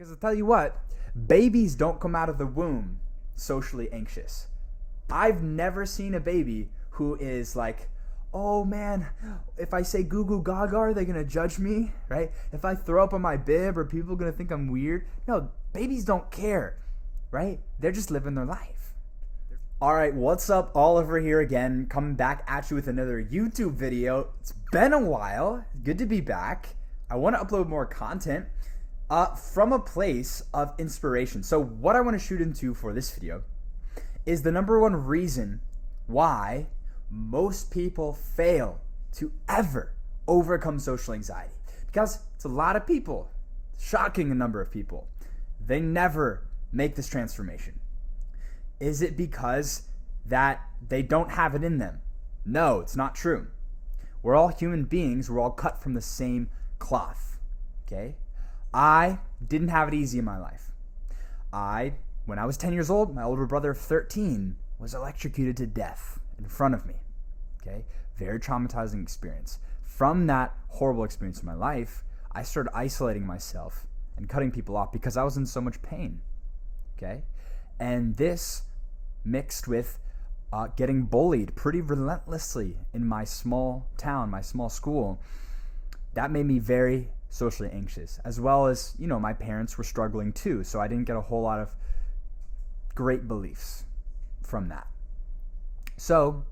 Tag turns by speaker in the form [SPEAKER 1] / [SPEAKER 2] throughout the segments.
[SPEAKER 1] Because I'll tell you what, babies don't come out of the womb socially anxious. I've never seen a baby who is like, oh man, if I say goo goo gaga, are they gonna judge me? Right? If I throw up on my bib, are people gonna think I'm weird? No, babies don't care, right? They're just living their life. All right, what's up? Oliver here again, coming back at you with another YouTube video. It's been a while. Good to be back. I want to upload more content from a place of inspiration. So what I want to shoot into for this video is the number one reason why most people fail to ever overcome social anxiety. Because it's a lot of people, shocking number of people, they never make this transformation. Is it because that they don't have it in them? No, it's not true. We're all human beings. We're all cut from the same cloth. Okay? I didn't have it easy in my life. When I was 10 years old, my older brother of 13 was electrocuted to death in front of me. Okay? Very traumatizing experience. From that horrible experience in my life, I started isolating myself and cutting people off because I was in so much pain. Okay? And this mixed with getting bullied pretty relentlessly in my small town, my small school, that made me very socially anxious, as well as, my parents were struggling too, so I didn't get a whole lot of great beliefs from that. So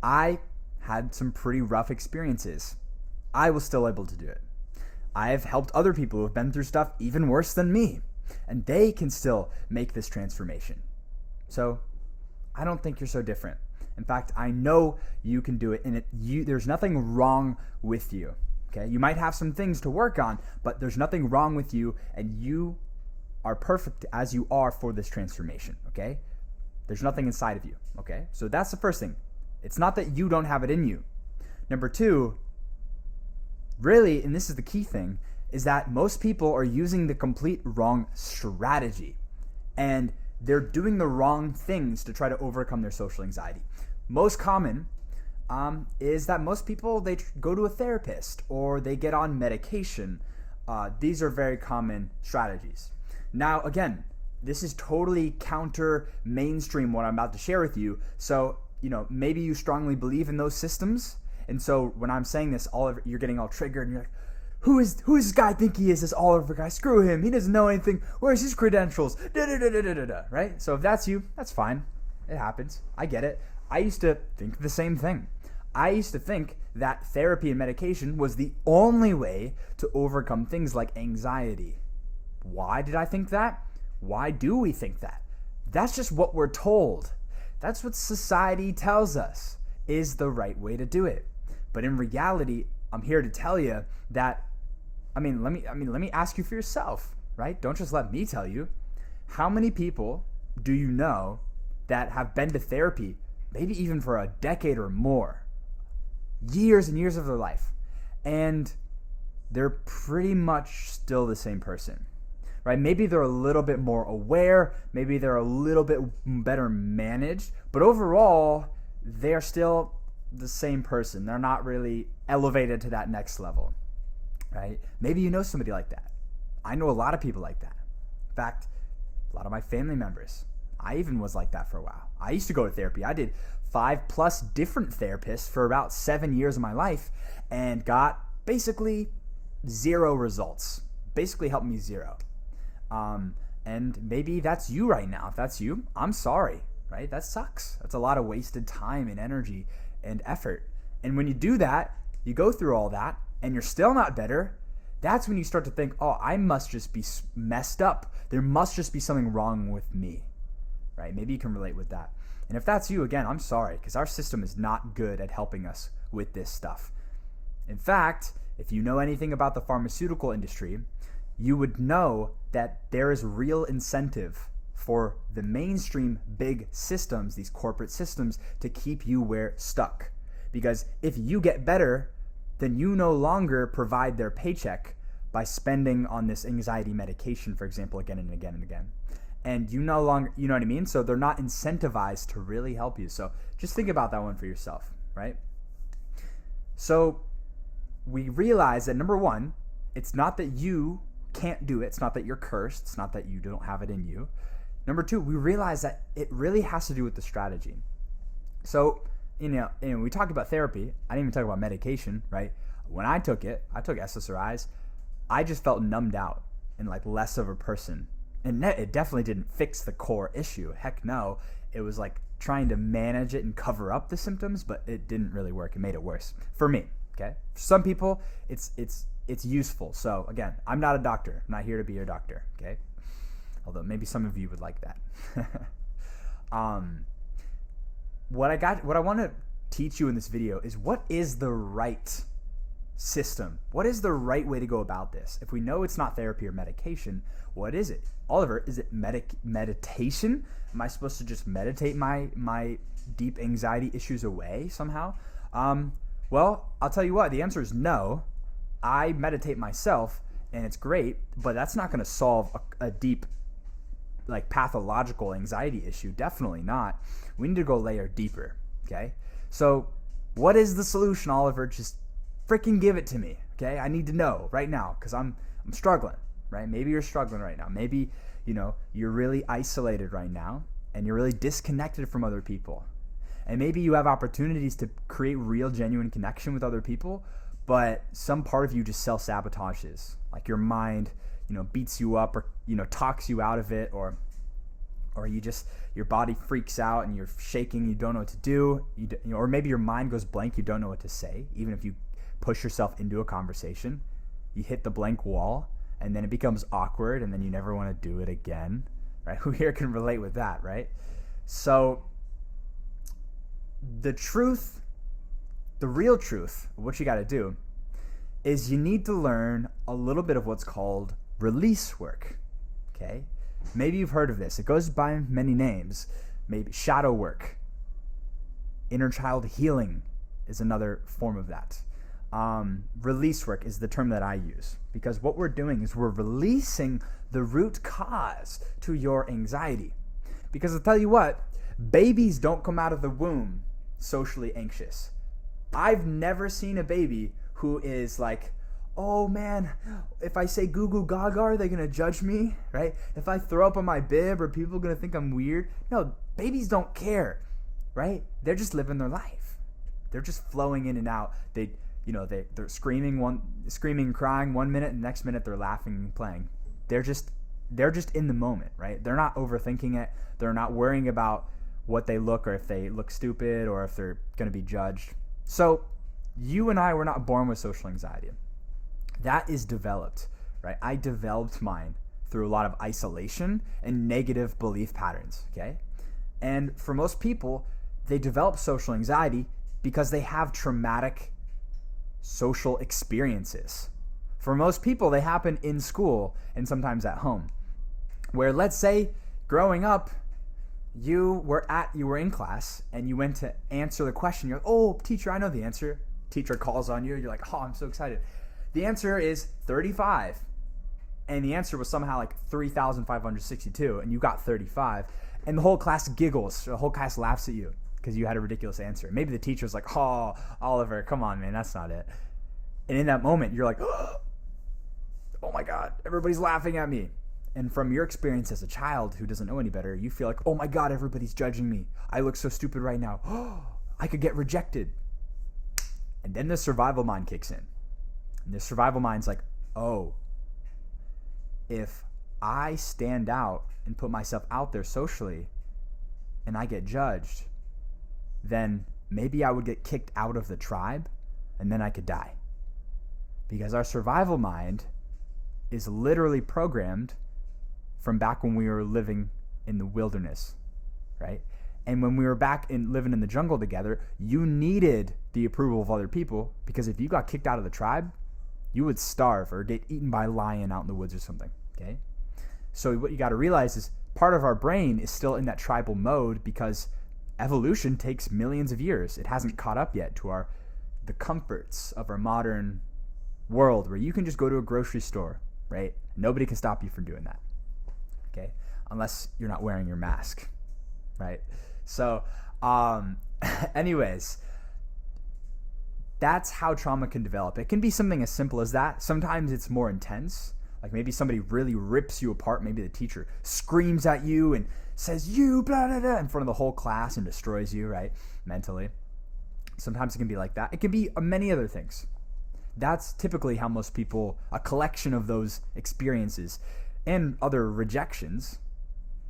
[SPEAKER 1] I had some pretty rough experiences. I was still able to do it. I've helped other people who have been through stuff even worse than me, and they can still make this transformation. So I don't think you're so different. In fact, I know you can do it, and there's nothing wrong with you. Okay? You might have some things to work on, but there's nothing wrong with you, and you are perfect as you are for this transformation. Okay? There's nothing inside of you. Okay? So that's the first thing. It's not that you don't have it in you. Number two, really, and this is the key thing, is that most people are using the complete wrong strategy, and they're doing the wrong things to try to overcome their social anxiety. Most common is that most people, they go to a therapist or they get on medication. These are very common strategies. Now, again, this is totally counter mainstream what I'm about to share with you. So, maybe you strongly believe in those systems. And so when I'm saying this, you're getting all triggered and you're like, who is this guy think he is, this Oliver guy? Screw him. He doesn't know anything. Where's his credentials? Right? So if that's you, that's fine. It happens. I get it. I used to think the same thing. I used to think that therapy and medication was the only way to overcome things like anxiety. Why did I think that? Why do we think that? That's just what we're told. That's what society tells us is the right way to do it. But in reality, I'm here to tell you that let me ask you for yourself, right? Don't just let me tell you. How many people do you know that have been to therapy, maybe even for a decade or more, years and years of their life, and they're pretty much still the same person, right? Maybe they're a little bit more aware, maybe they're a little bit better managed, but overall, they're still the same person. They're not really elevated to that next level, right? Maybe you know somebody like that. I know a lot of people like that. In fact, a lot of my family members. I even was like that for a while. I used to go to therapy. I did 5+ different therapists for about 7 years of my life and got basically zero results. Basically helped me zero. And maybe that's you right now. If that's you, I'm sorry, right? That sucks. That's a lot of wasted time and energy and effort. And when you do that, you go through all that and you're still not better, that's when you start to think, oh, I must just be messed up. There must just be something wrong with me, right? Maybe you can relate with that. And if that's you, again, I'm sorry, because our system is not good at helping us with this stuff. In fact, if you know anything about the pharmaceutical industry, you would know that there is real incentive for the mainstream big systems, these corporate systems, to keep you stuck. Because if you get better, then you no longer provide their paycheck by spending on this anxiety medication, for example, again and again and again. And you no longer, you know what I mean? So they're not incentivized to really help you. So just think about that one for yourself, right? So we realize that number one, it's not that you can't do it. It's not that you're cursed. It's not that you don't have it in you. Number two, we realize that it really has to do with the strategy. So, we talked about therapy. I didn't even talk about medication, right? When I took SSRIs, I just felt numbed out and like less of a person. And it definitely didn't fix the core issue. Heck no. It was like trying to manage it and cover up the symptoms, but it didn't really work. It made it worse for me. Okay. For some people, it's useful. So again, I'm not a doctor. I'm not here to be your doctor. Okay. Although maybe some of you would like that. What I want to teach you in this video is what is the right system? What is the right way to go about this? If we know it's not therapy or medication, what is it? Oliver, is it meditation? Am I supposed to just meditate my deep anxiety issues away somehow? Well, I'll tell you what, the answer is no. I meditate myself and it's great, but that's not going to solve a deep, like, pathological anxiety issue. Definitely not. We need to go layer deeper. Okay. So what is the solution, Oliver? Just freaking give it to me. Okay. I need to know right now because I'm struggling, right? Maybe you're struggling right now. Maybe, you're really isolated right now and you're really disconnected from other people. And maybe you have opportunities to create real, genuine connection with other people, but some part of you just self-sabotages. Like your mind, beats you up or, talks you out of it, or your body freaks out and you're shaking, you don't know what to do, or maybe your mind goes blank, you don't know what to say. Even if you push yourself into a conversation, you hit the blank wall and then it becomes awkward and then you never want to do it again, right? Who here can relate with that, right? So the real truth, what you got to do is you need to learn a little bit of what's called release work. Okay. Maybe you've heard of this. It goes by many names. Maybe shadow work, inner child healing is another form of that. Release work is the term that I use because what we're doing is we're releasing the root cause to your anxiety. Because I'll tell you what, babies don't come out of the womb socially anxious. I've never seen a baby who is like, oh man, if I say goo goo gaga, are they gonna judge me, right? If I throw up on my bib, are people gonna think I'm weird? No, babies don't care, right? They're just living their life. They're just flowing in and out. They're screaming and crying 1 minute, and the next minute they're laughing and playing. They're just in the moment, right? They're not overthinking it. They're not worrying about what they look or if they look stupid or if they're gonna be judged. So you and I were not born with social anxiety. That is developed, right? I developed mine through a lot of isolation and negative belief patterns, okay? And for most people, they develop social anxiety because they have traumatic social experiences. For most people, they happen in school and sometimes at home. Where, let's say, growing up, you were in class and you went to answer the question. You're like, oh, teacher, I know the answer. Teacher calls on you. You're like, oh, I'm so excited. The answer is 35. And the answer was somehow like 3,562. And you got 35. And the whole class giggles. The whole class laughs at you because you had a ridiculous answer. Maybe the teacher's like, oh, Oliver, come on, man. That's not it. And in that moment, you're like, oh my God, everybody's laughing at me. And from your experience as a child who doesn't know any better, you feel like, oh my God, everybody's judging me. I look so stupid right now. Oh, I could get rejected. And then the survival mind kicks in. And the survival mind's like, oh, if I stand out and put myself out there socially and I get judged, then maybe I would get kicked out of the tribe and then I could die. Because our survival mind is literally programmed from back when we were living in the wilderness, right? And when we were back living in the jungle together, you needed the approval of other people because if you got kicked out of the tribe, you would starve or get eaten by a lion out in the woods or something, okay? So what you got to realize is part of our brain is still in that tribal mode because evolution takes millions of years. It hasn't caught up yet to the comforts of our modern world where you can just go to a grocery store, right? Nobody can stop you from doing that, okay? Unless you're not wearing your mask, right? So, anyways, that's how trauma can develop. It can be something as simple as that. Sometimes it's more intense. Like maybe somebody really rips you apart. Maybe the teacher screams at you and says, you, blah, blah, blah, in front of the whole class and destroys you, right? Mentally. Sometimes it can be like that. It can be many other things. That's typically how most people, a collection of those experiences and other rejections,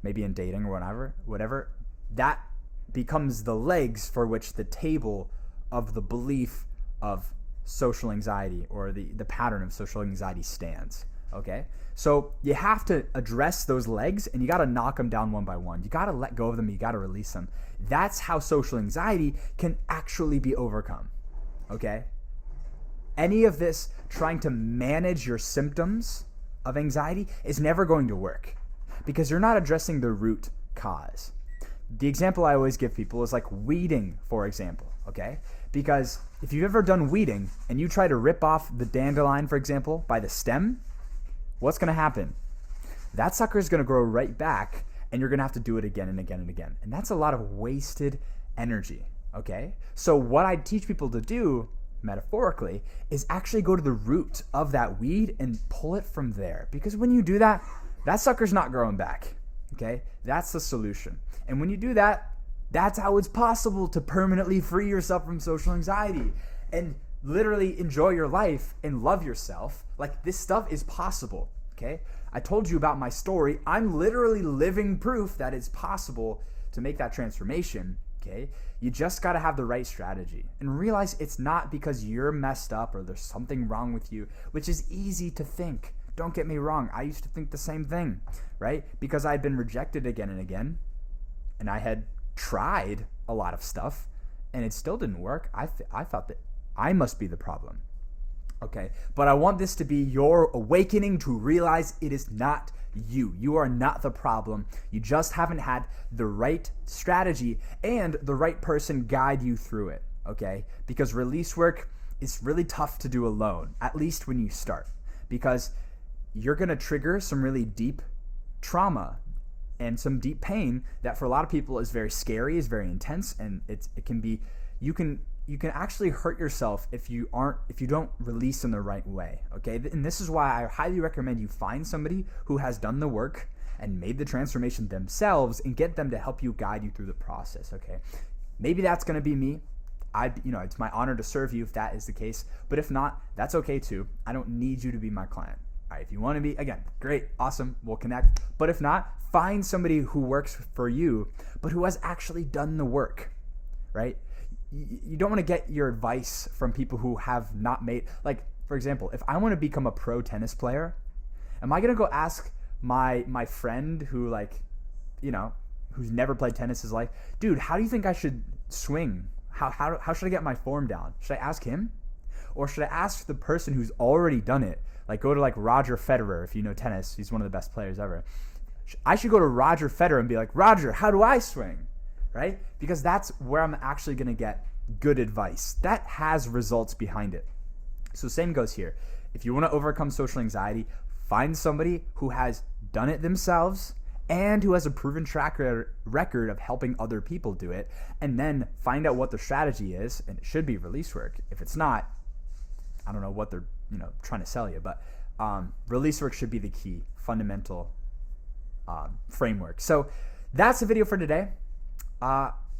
[SPEAKER 1] maybe in dating or whatever, that becomes the legs for which the table of the belief of social anxiety or the pattern of social anxiety stands. Okay? So you have to address those legs and you got to knock them down one by one. You got to let go of them. You got to release them. That's how social anxiety can actually be overcome. Okay? Any of this trying to manage your symptoms of anxiety is never going to work because you're not addressing the root cause. The example I always give people is like weeding, for example, okay? Because if you've ever done weeding and you try to rip off the dandelion, for example, by the stem, what's going to happen? That sucker is going to grow right back and you're going to have to do it again and again and again. And that's a lot of wasted energy, okay? So what I teach people to do, metaphorically, is actually go to the root of that weed and pull it from there. Because when you do that, that sucker's not growing back, okay? That's the solution. And when you do that, that's how it's possible to permanently free yourself from social anxiety and literally enjoy your life and love yourself. Like, this stuff is possible, okay? I told you about my story. I'm literally living proof that it's possible to make that transformation, okay? You just got to have the right strategy and realize it's not because you're messed up or there's something wrong with you, which is easy to think. Don't get me wrong. I used to think the same thing, right? Because I'd been rejected again and again, and I had tried a lot of stuff, and it still didn't work. I thought that I must be the problem, okay? But I want this to be your awakening to realize it is not you. You are not the problem. You just haven't had the right strategy and the right person guide you through it, okay? Because release work is really tough to do alone, at least when you start, because you're going to trigger some really deep trauma and some deep pain that for a lot of people is very scary, is very intense, and it can be, you can actually hurt yourself if you don't release in the right way, okay? And this is why I highly recommend you find somebody who has done the work and made the transformation themselves and get them to help you, guide you through the process, okay? Maybe that's going to be me. It's my honor to serve you if that is the case, but if not, that's okay too. I don't need you to be my client. All right, if you want to be, again, great, awesome, we'll connect. But if not, find somebody who works for you, but who has actually done the work, right? You don't want to get your advice from people who have not made, like, for example, if I want to become a pro tennis player, am I going to go ask my friend who, like, who's never played tennis his life, dude, how do you think I should swing? How should I get my form down? Should I ask him? Or should I ask the person who's already done it? Like, go to like Roger Federer, if you know tennis. He's one of the best players ever. I should go to Roger Federer and be like, Roger, how do I swing? Right? Because that's where I'm actually going to get good advice. That has results behind it. So same goes here. If you want to overcome social anxiety, find somebody who has done it themselves and who has a proven track record of helping other people do it, and then find out what the strategy is, and it should be release work. If it's not, I don't know what they're trying to sell you, but release work should be the key fundamental framework. So that's the video for today.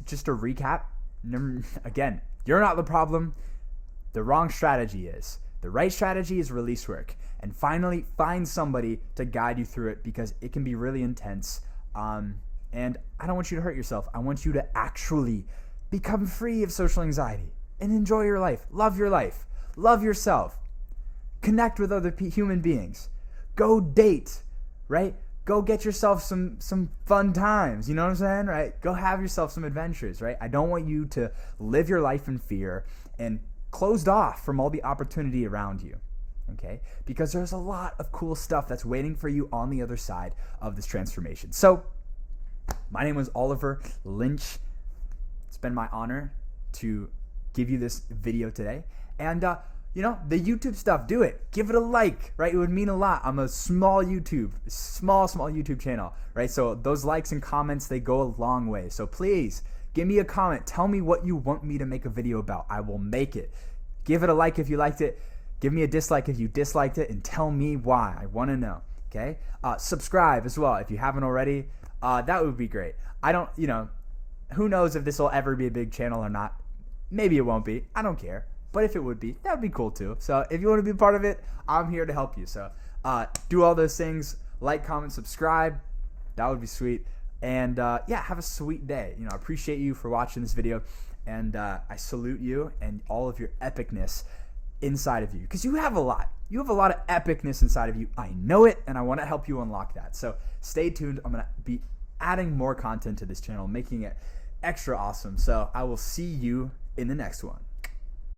[SPEAKER 1] Just to recap, again, you're not the problem. The wrong strategy is. The right strategy is release work. And finally, find somebody to guide you through it, because it can be really intense. And I don't want you to hurt yourself. I want you to actually become free of social anxiety and enjoy your life. Love your life. Love yourself. Connect with other human beings. Go date, right? Go get yourself some fun times, you know what I'm saying, right? Go have yourself some adventures, right? I don't want you to live your life in fear and closed off from all the opportunity around you, okay? Because there's a lot of cool stuff that's waiting for you on the other side of this transformation. So, my name was Oliver Lynch. It's been my honor to give you this video today. And, the YouTube stuff, do it. Give it a like, right? It would mean a lot. I'm a small YouTube channel, right? So those likes and comments, they go a long way. So please, give me a comment. Tell me what you want me to make a video about. I will make it. Give it a like if you liked it. Give me a dislike if you disliked it and tell me why. I want to know. Okay? Subscribe as well if you haven't already. That would be great. I don't, who knows if this will ever be a big channel or not. Maybe it won't be. I don't care. But if it would be, that would be cool too. So if you want to be a part of it, I'm here to help you. So do all those things. Like, comment, subscribe. That would be sweet. And have a sweet day. I appreciate you for watching this video. And I salute you and all of your epicness inside of you. Because you have a lot. You have a lot of epicness inside of you. I know it, and I want to help you unlock that. So stay tuned. I'm going to be adding more content to this channel, making it extra awesome. So I will see you in the next one.